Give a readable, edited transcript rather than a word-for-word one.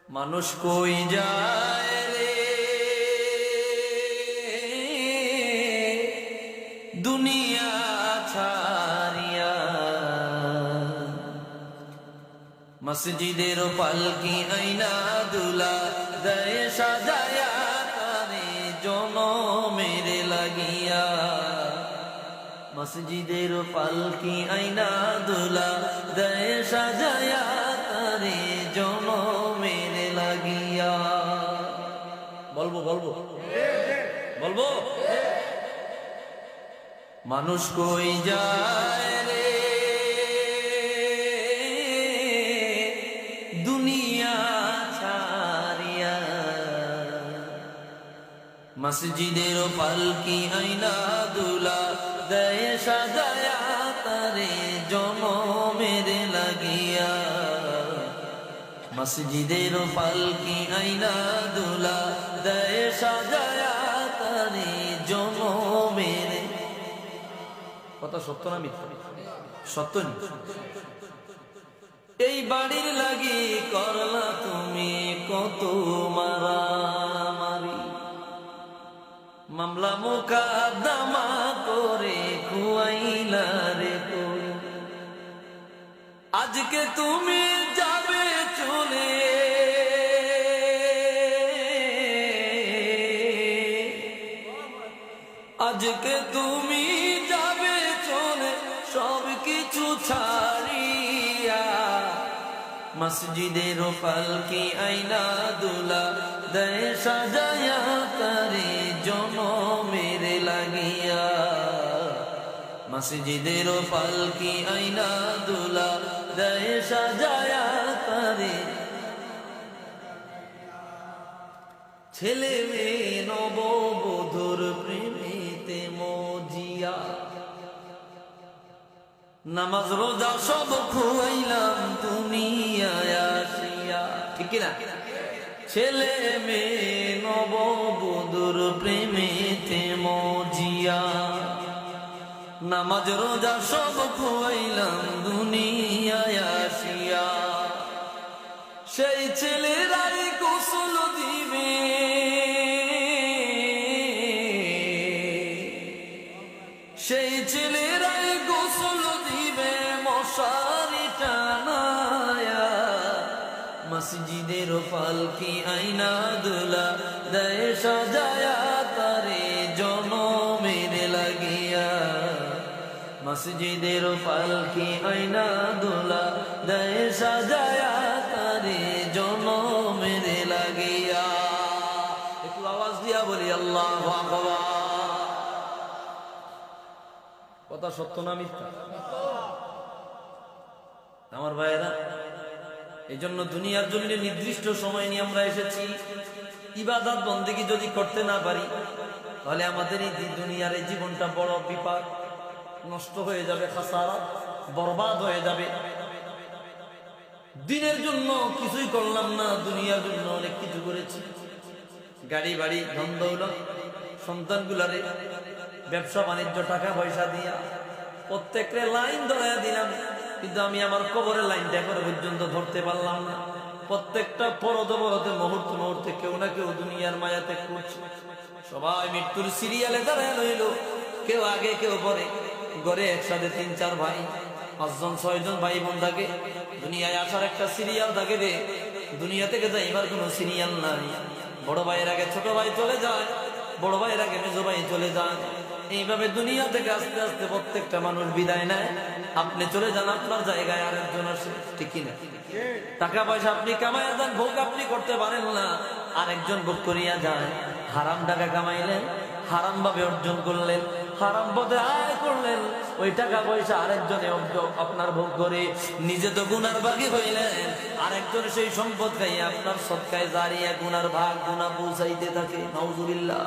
মানুষ কই যায় রে দুনিয়া ছাড়িয়া, মসজিদের পালকি আইনা দুলা দেয় সাজায়া তারে জনমের লাগিয়া। মসজিদের পালকি আইনা দুলা দেয় সাজায়া তারে জনমের লাগিয়া। বলবো বলবো বলবো মানুষ কই যায় রে দুনিয়া ছাড়িয়া, মসজিদের পালকি আইনা দুলা দেয় সাজায়া তারে জনমের লাগিয়া। মসজিদের পালকি আইনা দুলা দেয় সাজায়া তারে জনমের। কথা সত্য না মিথ্যা? সত্য। এই বাড়ির লাগি করলা তুমি কত মারামারি, মামলা মোকদ্দমা করে খুয়াইলা রে কই। আজকে তুমি যাবে চলে, আজকে তুমি যাবে চলে সব কিছু ছাড়িয়া। মসজিদের পালকি আইনা দুলা দেয় সাজায়া তারে জনমের লাগিয়া। মসজিদের পালকি আইনা দুলা দেয় সাজায়া তারে। ছেলে মেয়ে নববধূর প্রেমেতে মজিয়া, নামাজ রোজা সব খুয়াইলাম দুনিয়ায় আসিয়া। ঠিক কিনা? ছেলে মেয়ে নববধূর প্রেমেতে মজিয়া, নামাজ রোজা সব খুয়াইলাম দুনিয়ায় আসিয়া। সেই ছেলেরাই গোসল দিবে, সেই ছেলেরাই গোসল দিবে মশারি টানায়া। মসজিদের পালকি আইনা দুলা দেয় সাজায়া তারে জনমের লাগিয়া। মসজিদের পালকি আইনা দুলা দেয় সাজায়া তারে জনমের লাগিয়া। একটু আওয়াজ দিয়া বলি আল্লাহু আকবার। কথা সত্য না মিথ্যা? আমার ভাইয়েরা, এই জন্য দুনিয়ার জন্য নির্দিষ্ট সময় নিয়ে আমরা এসেছি। ইবাদত বন্দেগী যদি করতে না পারি তাহলে আমাদের এই দুনিয়ার এই জীবনটা বড় বিপাক, নষ্ট হয়ে যাবে, খাসারা, বরবাদ হয়ে যাবে। দিনের জন্য কিছুই করলাম না, দুনিয়ার জন্য অনেক কিছু করেছি। গাড়ি বাড়ি ধন দৌলত, সন্তানগুলারে ব্যবসা বাণিজ্য টাকা পয়সা দিয়া প্রত্যেকরে লাইন ধরাইয়া দিলাম, কিন্তু আমি আমার কবরের লাইনটা এখনো পর্যন্ত ধরতে পারলাম না। প্রত্যেকটা পরতে মুহূর্তে মুহূর্তে কেউ না কেউ দুনিয়ার মায়াতে করছে। সবাই মৃত্যুর সিরিয়ালে দাঁড়ায় রইল, কেউ আগে কেউ পরে। ঘরে একসাথে 3-4 ভাই, 5জন 6জন ভাই বোন থাকে। দুনিয়ায় আসার একটা সিরিয়াল থাকে রে, দুনিয়া থেকে যাইবার কোনো সিরিয়াল নাই। বড় ভাইয়ের আগে ছোট ভাই চলে যায়, বড় ভাইয়ের আগে মেজো ভাই চলে যায়। এইভাবে দুনিয়া থেকে আস্তে আস্তে প্রত্যেকটা মানুষ বিদায় নেয়। আপনি চলে যান, আপনার জায়গায় আরেকজন আসে। ঠিক কিনা? টাকা পয়সা আপনি কামাইয়া যান, ভোগ আপনি করতে পারেন না, আরেকজন ভোগ করিয়া যায়। হারাম টাকা কামাইলেন, হারাম ভাবে অর্জন করলেন, হারাম পথে আয় করলেন, ওই টাকা পয়সা আরেকজনে আপনার ভোগ করে নিজে তো গুনার ভাগী হইলেন, আরেকজন সেই সম্পদ খাইয়ে আপনার সদকায় জারিয়া গুনার ভাগ গুনাহ পৌঁছাইতে থাকে। নাউজুবিল্লাহ।